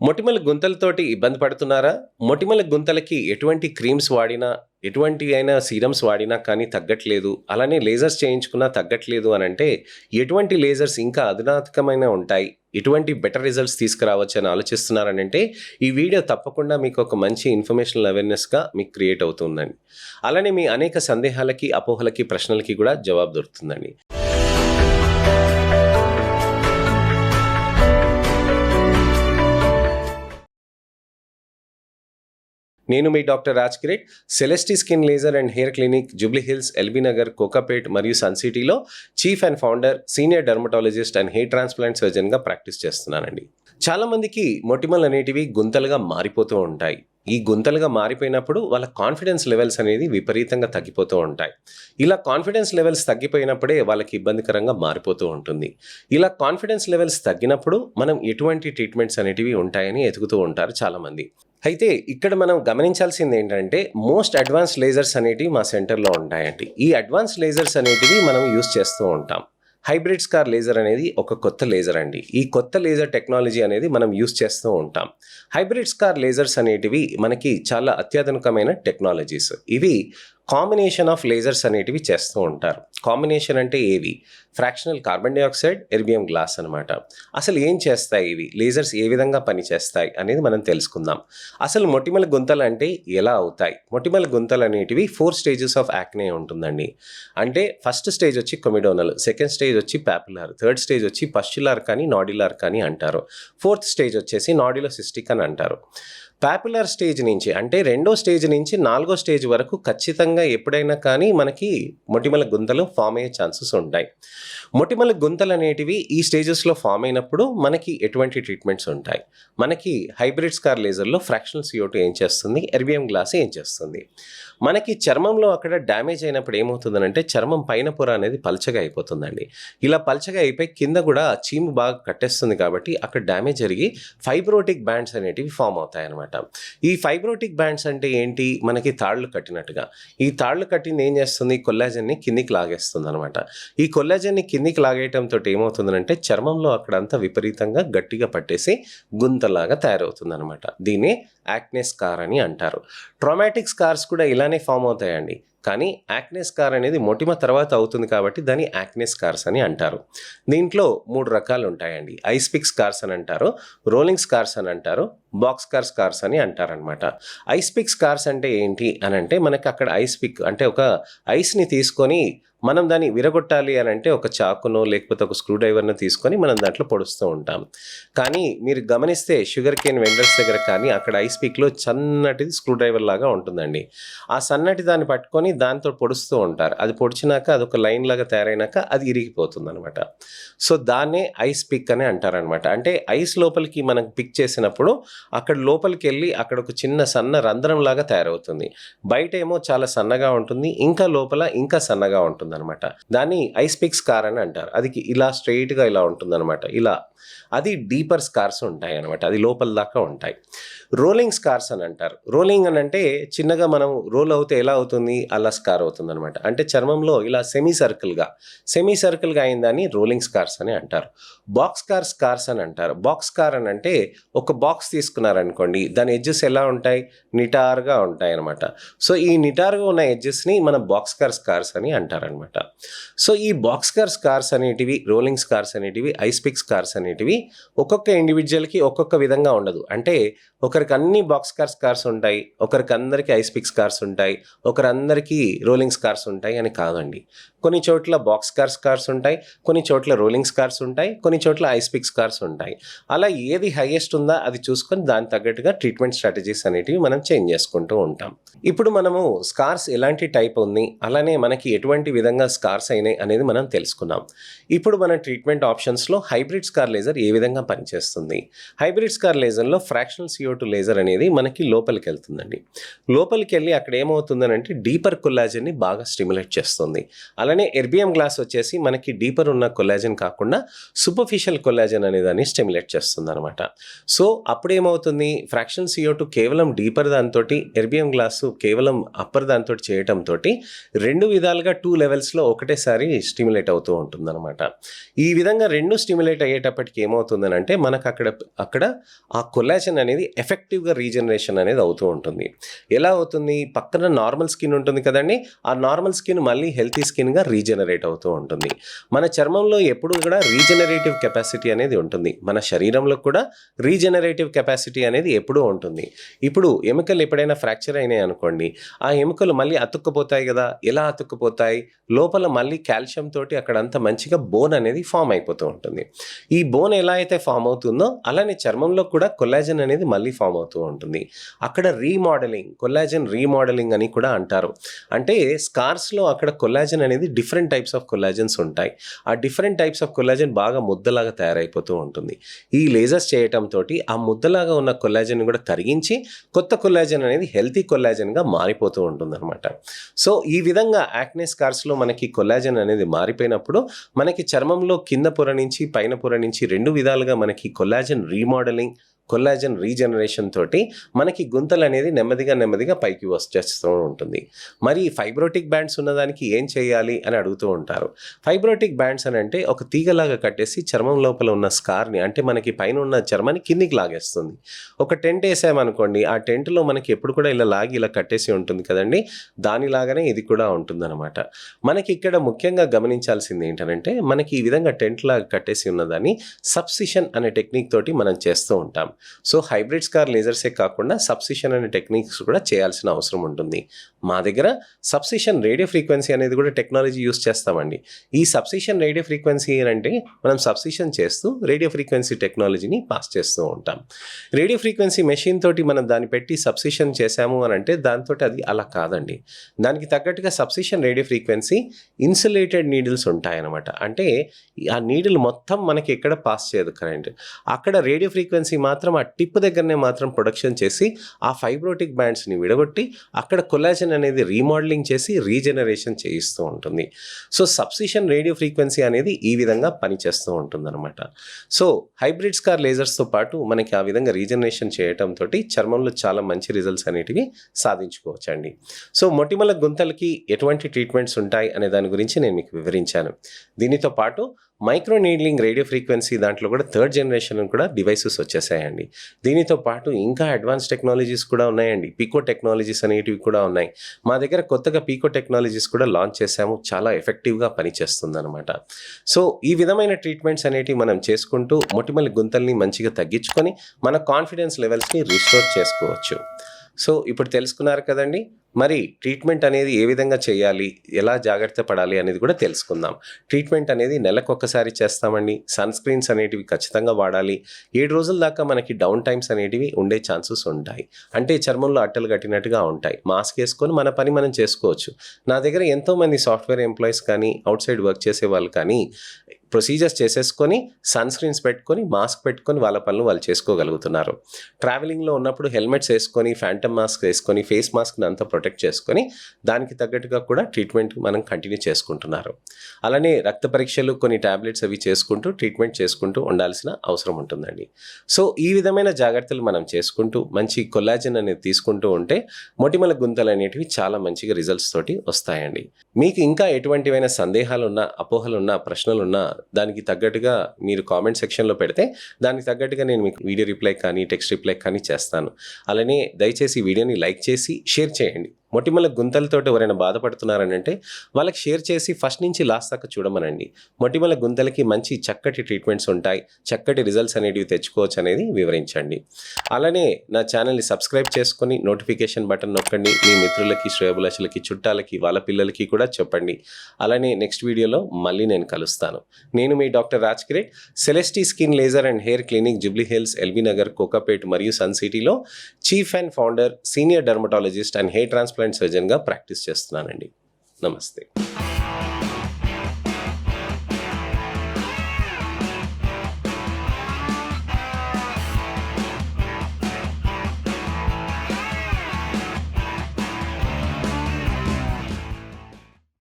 మొటిమల గుంతలతోటి ఇబ్బంది పడుతున్నారా? మొటిమల గుంతలకి ఎటువంటి క్రీమ్స్ వాడినా, ఎటువంటి అయినా సీరమ్స్ వాడినా కానీ తగ్గట్లేదు. అలానే లేజర్స్ చేయించుకున్నా తగ్గట్లేదు అనంటే, ఎటువంటి లేజర్స్ ఇంకా అధునాతకమైన ఉంటాయి? ఎటువంటి బెటర్ రిజల్ట్స్ తీసుకురావచ్చని ఆలోచిస్తున్నారనంటే, ఈ వీడియో తప్పకుండా మీకు ఒక మంచి ఇన్ఫర్మేషనల్ అవేర్‌నెస్‌గా మీకు క్రియేట్ అవుతుందండి. అలానే మీ అనేక సందేహాలకి, అపోహలకి, ప్రశ్నలకి కూడా జవాబు దొరుకుతుందండి. నేను మీ doctor Raj Kireet, Celesti skin laser and hair clinic, Jubilee Hills, LB Nagar, Kokapet మరియు సన్ సిటీలో chief and founder, senior dermatologist and hair transplant సర్జన్గా ప్రాక్టీస్ చేస్తున్నానండి. చాలామందికి మొటిమలు అనేటివి గుంతలుగా మారిపోతూ ఉంటాయి. ఈ గుంతలుగా మారిపోయినప్పుడు వాళ్ళ కాన్ఫిడెన్స్ లెవెల్స్ అనేది విపరీతంగా తగ్గిపోతూ ఉంటాయి. ఇలా కాన్ఫిడెన్స్ లెవెల్స్ తగ్గిపోయినప్పుడే వాళ్ళకి ఇబ్బందికరంగా మారిపోతూ ఉంటుంది. ఇలా కాన్ఫిడెన్స్ లెవెల్స్ తగ్గినప్పుడు మనం ఎటువంటి ట్రీట్మెంట్స్ అనేటివి ఉంటాయని ఎతుకుతూ ఉంటారు చాలామంది. అయితే ఇక్కడ మనం గమనించాల్సింది ఏంటంటే, మోస్ట్ అడ్వాన్స్ లేజర్స్ అనేటివి మా సెంటర్లో ఉంటాయండి. ఈ అడ్వాన్స్ లేజర్స్ అనేటివి మనం యూస్ చేస్తూ ఉంటాం. హైబ్రిడ్ స్కార్ లేజర్ అనేది ఒక కొత్త లేజర్ అండి. ఈ కొత్త లేజర్ టెక్నాలజీ అనేది మనం యూస్ చేస్తూ ఉంటాం. హైబ్రిడ్ స్కార్ లేజర్స్ అనేటివి మనకి చాలా అత్యాధునికమైన టెక్నాలజీస్. ఇవి కాంబినేషన్ ఆఫ్ లేజర్స్ అనేటివి చేస్తూ ఉంటారు. కాంబినేషన్ అంటే ఏవి? Fractional carbon dioxide, erbium glass అనమాట. అసలు ఏం చేస్తాయి ఇవి? లేజర్స్ ఏ విధంగా పనిచేస్తాయి అనేది మనం తెలుసుకుందాం. అసలు మొటిమల గుంతలు అంటే ఎలా అవుతాయి? మొటిమల గుంతలు అనేటివి 4 స్టేజెస్ ఆఫ్ యాక్నే ఉంటుందండి. అంటే ఫస్ట్ స్టేజ్ వచ్చి కొమిడోనల్, సెకండ్ స్టేజ్ వచ్చి పాపులర్, థర్డ్ స్టేజ్ వచ్చి పస్చులార్ కానీ నాడ్యులార్ కానీ అంటారు. ఫోర్త్ స్టేజ్ వచ్చేసి నాడ్యులోసిస్టిక్ అని అంటారు. పాపులర్ స్టేజ్ నుంచి అంటే రెండో స్టేజ్ నుంచి 4గో స్టేజ్ వరకు ఖచ్చితంగా ఎప్పుడైనా కానీ మనకి మొటిమల గుంతలు ఫామ్ అయ్యే ఛాన్సెస్ ఉంటాయి. మొటిమల గుంతలు అనేటివి ఈ స్టేజెస్లో ఫామ్ అయినప్పుడు మనకి ఎటువంటి ట్రీట్మెంట్స్ ఉంటాయి? మనకి హైబ్రిడ్ స్కార్ లేజర్లో ఫ్రాక్షనల్ CO2 ఏం చేస్తుంది? ఎర్బియం గ్లాస్ ఏం చేస్తుంది? మనకి చర్మంలో అక్కడ డ్యామేజ్ అయినప్పుడు ఏమవుతుందనంటే, చర్మం పైన పొర అనేది పల్చగా అయిపోతుందండి. ఇలా పల్చగా అయిపోయి కింద కూడా చీము బాగా కట్టేస్తుంది కాబట్టి అక్కడ డ్యామేజ్ జరిగి ఫైబ్రోటిక్ బ్యాండ్స్ అనేటివి ఫామ్ అవుతాయి అన్నమాట. ఈ ఫైబ్రోటిక్ బ్యాండ్స్ అంటే ఏంటి? మనకి తాళ్ళు కట్టినట్టుగా. ఈ తాళ్ళు కట్టింది ఏం చేస్తుంది? కొల్లాజన్ని కిందికి లాగేస్తుంది అనమాట. ఈ కొల్లాజన్ని కిందికి లాగేయటంతో ఏమవుతుందంటే, చర్మంలో అక్కడంతా విపరీతంగా గట్టిగా పట్టేసి గుంతలాగా తయారవుతుంది అనమాట. దీన్ని యాక్నే స్కార్ అని అంటారు. ట్రామాటిక్ స్కార్స్ కూడా ఇలానే ఫామ్ అవుతాయండి. కానీ యాక్నే స్కార్ అనేది మొటిమ తర్వాత అవుతుంది కాబట్టి దాన్ని యాక్నే స్కార్స్ అని అంటారు. దీంట్లో 3 రకాలు ఉంటాయండి. ఐస్ పిక్ స్కార్స్ అని అంటారు, రోలింగ్ స్కార్స్ అని అంటారు, బాక్స్ స్కార్స్ అని అంటారనమాట. ఐస్ పిక్ స్కార్స్ అంటే ఏంటి అని అంటే, మనకి అక్కడ ఐస్ పిక్ అంటే ఒక ఐస్ని తీసుకొని మనం దాన్ని విరగొట్టాలి అని అంటే ఒక చాకునో లేకపోతే ఒక స్క్రూ డ్రైవర్ను తీసుకొని మనం దాంట్లో పొడుస్తూ ఉంటాం. కానీ మీరు గమనిస్తే షుగర్ కేన్ వెండర్స్ దగ్గర కానీ అక్కడ ఐస్ పిక్లో సన్నటిది స్క్రూ డ్రైవర్ లాగా ఉంటుందండి. ఆ సన్నటి దాన్ని పట్టుకొని దాంతో పొడుస్తూ ఉంటారు. అది పొడిచినాక అదొక లైన్ లాగా తయారైనాక అది ఇరిగిపోతుంది అనమాట. సో దాన్నే ఐస్ పిక్ అని అంటారనమాట. అంటే ఐస్ లోపలికి మనం పిక్ చేసినప్పుడు అక్కడ లోపలికి వెళ్ళి అక్కడ ఒక చిన్న సన్న రంధ్రం లాగా తయారవుతుంది. బయట ఏమో చాలా సన్నగా ఉంటుంది, ఇంకా లోపల ఇంకా సన్నగా ఉంటుంది అనమాట. దాన్ని ఐస్ పిక్ స్కార్ అని అంటారు. అది ఇలా స్ట్రెయిట్గా ఇలా ఉంటుందన్నమాట. ఇలా అది డీపర్ స్కార్స్ ఉంటాయి అనమాట. అది లోపల దాకా ఉంటాయి. రోలింగ్ స్కార్స్ అని అంటారు. రోలింగ్ అని అంటే చిన్నగా మనం రోల్ అవుతే ఎలా అవుతుంది? అలా స్కార్ అవుతుంది అనమాట. అంటే చర్మంలో ఇలా సెమీ సర్కిల్గా అయిందని రోలింగ్ స్కార్స్ అని అంటారు. బాక్స్ స్కార్స్ అని అంటారు. బాక్స్ స్కార్ అని అంటే ఒక బాక్స్ తీసుకున్నారనుకోండి, దాని ఎడ్జెస్ ఎలా ఉంటాయి? నిటారుగా ఉంటాయి అనమాట. సో ఈ నిటారుగా ఉన్న ఎడ్జెస్ని మనం బాక్స్ స్కార్స్ అని అంటారనమాట. సో ఈ బాక్స్ స్కార్స్ అనేటివి, రోలింగ్ స్కార్స్ అనేటివి, ఐస్ పిక్ స్కార్స్ అనేటివి ఒక్కొక్క ఇండివిజువల్కి ఒక్కొక్క విధంగా ఉండదు. అంటే ఒకరికి అన్ని బాక్స్ స్కార్స్ ఉంటాయి, ఒకరికి అందరికీ ఐస్ పిక్ స్కార్స్ ఉంటాయి, ఒకరందరికీ రోలింగ్ స్కార్స్ ఉంటాయి అని కాదండి. కొన్ని చోట్ల బాక్స్ స్కార్స్ ఉంటాయి, కొన్ని చోట్ల రోలింగ్ స్కార్స్ ఉంటాయి, కొన్ని చోట్ల ఐస్ పిక్ స్కార్స్ ఉంటాయి. అలా ఏది హైయెస్ట్ ఉందా అది చూసుకొని దాని తగ్గట్టుగా ట్రీట్మెంట్ స్ట్రాటజీస్ అనేటివి మనం చేంజ్ చేసుకుంటూ ఉంటాం. ఇప్పుడు మనము స్కార్స్ ఎలాంటి టైప్ ఉంది, అలానే మనకి ఎటువంటి విధంగా స్కార్స్ అయినాయి అనేది మనం తెలుసుకున్నాం. ఇప్పుడు మన ట్రీట్మెంట్ ఆప్షన్స్లో హైబ్రిడ్ స్కార్ లేజర్ ఏ విధంగా పనిచేస్తుంది? హైబ్రిడ్ స్కార్ లేజర్లో ఫ్రాక్షనల్ CO2 లేజర్ అనేది మనకి లోపలికి వెళ్తుందండి. లోపలికి వెళ్ళి అక్కడ ఏమవుతుందని అంటే డీపర్ కొల్లాజన్ని బాగా స్టిమ్యులేట్ చేస్తుంది. అలానే ఎర్బియం గ్లాస్ వచ్చేసి మనకి డీపర్ ఉన్న కొల్లాజన్ కాకుండా సూపర్ఫిషియల్ కొల్లాజన్ అనే దాన్ని స్టిమ్యులేట్ చేస్తుంది అనమాట. సో అప్పుడేమవుతుంది? ఫ్రాక్షనల్ CO2 కేవలం డీపర్ దాంతో, ఎర్బియం గ్లాసు కేవలం అప్పర్ దాంతో చేయటంతో 2 విధాలుగా 2 లెవెల్స్ లెవెల్స్లో ఒకటేసారి స్టిమ్యులేట్ అవుతూ ఉంటుందన్నమాట. ఈ విధంగా రెండు స్టిమ్యులేట్ అయ్యేటప్పటికి ఏమవుతుందని అంటే మనకు అక్కడ ఆ కొల్లాజన్ అనేది ఎఫెక్టివ్గా రీజనరేషన్ అనేది అవుతూ ఉంటుంది. ఎలా అవుతుంది, పక్కన నార్మల్ స్కిన్ ఉంటుంది కదండి, ఆ నార్మల్ స్కిన్ మళ్ళీ హెల్తీ స్కిన్గా రీజనరేట్ అవుతూ ఉంటుంది. మన చర్మంలో ఎప్పుడు కూడా రీజనరేటివ్ కెపాసిటీ అనేది ఉంటుంది. మన శరీరంలో కూడా రీజనరేటివ్ కెపాసిటీ అనేది ఎప్పుడూ ఉంటుంది. ఇప్పుడు ఎముకలు ఎప్పుడైనా ఫ్రాక్చర్ అయినాయి అనుకోండి, ఆ ఎముకలు మళ్ళీ అతుక్కుపోతాయి కదా. ఎలా అతుక్కుపోతాయి, లోపల మళ్ళీ కాల్షియం తోటి అక్కడంతా మంచిగా బోన్ అనేది ఫామ్ అయిపోతూ ఉంటుంది. ఈ బోన్ ఎలా అయితే ఫామ్ అవుతుందో అలానే చర్మంలో కూడా కొల్లాజన్ అనేది మళ్ళీ ఫామ్ అవుతూ ఉంటుంది. అక్కడ రీమోడలింగ్, కొల్లాజన్ రీమోడలింగ్ అని కూడా అంటారు. అంటే స్కార్స్లో అక్కడ కొల్లాజన్ అనేది డిఫరెంట్ టైప్స్ ఆఫ్ కొల్లాజన్స్ ఉంటాయి. ఆ డిఫరెంట్ టైప్స్ ఆఫ్ కొల్లాజన్ బాగా ముద్దలాగా తయారైపోతూ ఉంటుంది. ఈ లేజర్స్ చేయటంతో ఆ ముద్దలాగా ఉన్న కొల్లాజన్ కూడా కరిగించి కొత్త కొల్లాజన్ అనేది హెల్తీ కొల్లాజన్గా మారిపోతూ ఉంటుందన్నమాట. సో ఈ విధంగా యాక్నే స్కార్స్లో మనకి కొల్లాజన్ అనేది మారిపోయినప్పుడు మనకి చర్మంలో కింద పొర నుంచి పైన పొర నుంచి రెండు విధాలుగా మనకి కొల్లాజన్ రీమోడలింగ్, కొల్లాజన్ రీజనరేషన్ తోటి మనకి గుంతలు అనేది నెమ్మదిగా పైకి వచ్చేస్తూ ఉంటుంది. మరి ఫైబ్రోటిక్ బ్యాండ్స్ ఉన్నదానికి ఏం చేయాలి అని అడుగుతూ ఉంటారు. ఫైబ్రోటిక్ బ్యాండ్స్ అని అంటే ఒక తీగలాగా కట్టేసి చర్మం లోపల ఉన్న స్కార్ని, అంటే మనకి పైన ఉన్న చర్మాన్ని కిందికి లాగేస్తుంది. ఒక టెంట్ వేసామనుకోండి, ఆ టెంట్లో మనకి ఎప్పుడు కూడా ఇలా లాగి ఇలా కట్టేసి ఉంటుంది కదండి, దానిలాగానే ఇది కూడా ఉంటుందన్నమాట. మనకి ఇక్కడ ముఖ్యంగా గమనించాల్సింది ఏంటంటే మనకి ఈ విధంగా టెంట్ లాగా కట్టేసి ఉన్నదాన్ని సబ్సిషన్ అనే టెక్నిక్ తోటి మనం చేస్తూ ఉంటాం. సో హైబ్రిడ్ స్కార్ లేజర్సే కాకుండా సబ్సిషన్ అనే టెక్నిక్స్ కూడా చేయాల్సిన అవసరం ఉంటుంది. మా దగ్గర సబ్సిషన్ రేడియో ఫ్రీక్వెన్సీ అనేది కూడా టెక్నాలజీ యూస్ చేస్తామండి. ఈ సబ్సిషన్ రేడియో ఫ్రీక్వెన్సీ అంటే మనం సబ్సిషన్ చేస్తూ రేడియో ఫ్రీక్వెన్సీ టెక్నాలజీని పాస్ చేస్తూ ఉంటాం. రేడియో ఫ్రీక్వెన్సీ మెషిన్ తోటి మనం దాన్ని పెట్టి సబ్సిషన్ చేసాము అని అంటే దాంతో అది అలా కాదండి. దానికి తగ్గట్టుగా సబ్సిషన్ రేడియో ఫ్రీక్వెన్సీ ఇన్సులేటెడ్ నీడిల్స్ ఉంటాయన్నమాట. అంటే ఆ నీడిల్ మొత్తం మనకి ఎక్కడ పాస్ చేయదు కరెంట్, అక్కడ రేడియో ఫ్రీక్వెన్సీ మాత్రం ఆ టిప్ దగ్గరనే మాత్రం ప్రొడక్షన్ చేసి ఆ ఫైబ్రోటిక్ బ్యాండ్స్ని విడగొట్టి అక్కడ కొల్లాజన్ అనేది రీమోడలింగ్ చేసి రీజనరేషన్ చేయిస్తూ ఉంటుంది. సో సబ్సిషన్ రేడియో ఫ్రీక్వెన్సీ అనేది ఈ విధంగా పనిచేస్తూ ఉంటుందన్నమాట. సో హైబ్రిడ్ స్కార్ లేజర్స్తో పాటు మనకి ఆ విధంగా రీజనరేషన్ చేయడంతో చర్మంలో చాలా మంచి రిజల్ట్స్ అనేటివి సాధించుకోవచ్చండి. సో మొటిమల గుంతలకి ఎటువంటి ట్రీట్మెంట్స్ ఉంటాయి అనే దాని గురించి నేను మీకు వివరించాను. దీనితో పాటు మైక్రో నీడ్లింగ్ రేడియో ఫ్రీక్వెన్సీ దాంట్లో కూడా థర్డ్ జనరేషన్ కూడా డివైసెస్ వచ్చేసాయండి. దీనితో పాటు ఇంకా అడ్వాన్స్ టెక్నాలజీస్ కూడా ఉన్నాయండి. పీకో టెక్నాలజీస్ అనేటివి కూడా ఉన్నాయి. మా దగ్గర కొత్తగా పీకో టెక్నాలజీస్ కూడా లాంచ్ చేసాము. చాలా ఎఫెక్టివ్గా పనిచేస్తుంది అనమాట. సో ఈ విధమైన ట్రీట్మెంట్స్ అనేటివి మనం చేసుకుంటూ మొటిమల గుంతల్ని మంచిగా తగ్గించుకొని మన కాన్ఫిడెన్స్ లెవెల్స్ని రిస్టోర్ చేసుకోవచ్చు. సో ఇప్పుడు తెలుసుకున్నారు కదండి, మరి ట్రీట్మెంట్ అనేది ఏ విధంగా చేయాలి, ఎలా జాగ్రత్త పడాలి అనేది కూడా తెలుసుకుందాం. ట్రీట్మెంట్ అనేది నెలకొకసారి చేస్తామండి. సన్ స్క్రీన్స్ అనేటివి ఖచ్చితంగా వాడాలి. 7 రోజుల దాకా మనకి డౌన్ టైమ్స్ అనేటివి ఉండే ఛాన్సెస్ ఉంటాయి. అంటే చర్మంలో అట్టలు కట్టినట్టుగా ఉంటాయి. మాస్క్ వేసుకొని మన పని మనం చేసుకోవచ్చు. నా దగ్గర ఎంతోమంది సాఫ్ట్వేర్ ఎంప్లాయీస్ కానీ అవుట్ సైడ్ వర్క్ చేసే వాళ్ళు కానీ ప్రొసీజర్స్ చేసేసుకొని సన్ స్క్రీన్స్ పెట్టుకొని మాస్క్ పెట్టుకొని వాళ్ళ పనులు వాళ్ళు చేసుకోగలుగుతున్నారు. ట్రావెలింగ్లో ఉన్నప్పుడు హెల్మెట్స్ వేసుకొని ఫ్యాంటమ్ మాస్క్ వేసుకొని ఫేస్ మాస్క్ని అంతా ప్రొటెక్ట్ చేసుకొని దానికి తగ్గట్టుగా కూడా ట్రీట్మెంట్ మనం కంటిన్యూ చేసుకుంటున్నారు. అలానే రక్త పరీక్షలు, కొన్ని ట్యాబ్లెట్స్ అవి చేసుకుంటూ ట్రీట్మెంట్ చేసుకుంటూ ఉండాల్సిన అవసరం ఉంటుందండి. సో ఈ విధమైన జాగ్రత్తలు మనం చేసుకుంటూ మంచి కొల్లాజన్ అనేది తీసుకుంటూ ఉంటే మొటిమల గుంతలు అనేటివి చాలా మంచిగా రిజల్ట్స్ తోటి వస్తాయండి. మీకు ఇంకా ఎటువంటివైనా సందేహాలున్నా, అపోహలున్నా, ప్రశ్నలున్నా దానికి తగ్గట్టుగా మీరు కామెంట్ సెక్షన్లో పెడితే దానికి తగ్గట్టుగా నేను మీకు వీడియో రిప్లై కానీ టెక్స్ట్ రిప్లై కానీ చేస్తాను. అలానే దయచేసి వీడియోని లైక్ చేసి షేర్ చేయండి. మొటిమల గుంతలతో ఎవరైనా బాధపడుతున్నారని అంటే వాళ్ళకి షేర్ చేసి ఫస్ట్ నుంచి లాస్ట్ దాకా చూడమనండి. మొటిమల గుంతలకి మంచి చక్కటి ట్రీట్మెంట్స్ ఉంటాయి, చక్కటి రిజల్ట్స్ అనేటివి తెచ్చుకోవచ్చు అనేది వివరించండి. అలానే నా ఛానల్ని సబ్స్క్రైబ్ చేసుకొని నోటిఫికేషన్ బటన్ నొక్కండి. మీ మిత్రులకి, శ్రేయోభిలాషులకి, చుట్టాలకి, వాళ్ళ పిల్లలకి కూడా చెప్పండి. అలానే నెక్స్ట్ వీడియోలో మళ్ళీ నేను కలుస్తాను. నేను మీ doctor Raj Kireet, Celesti skin laser and hair clinic, Jubilee Hills, LB Nagar, Kokapet మరియు సన్ సిటీలో chief and founder, senior dermatologist and hair transplant సర్జన్గా ప్రాక్టీస్ చేస్తున్నానండి. నమస్తే.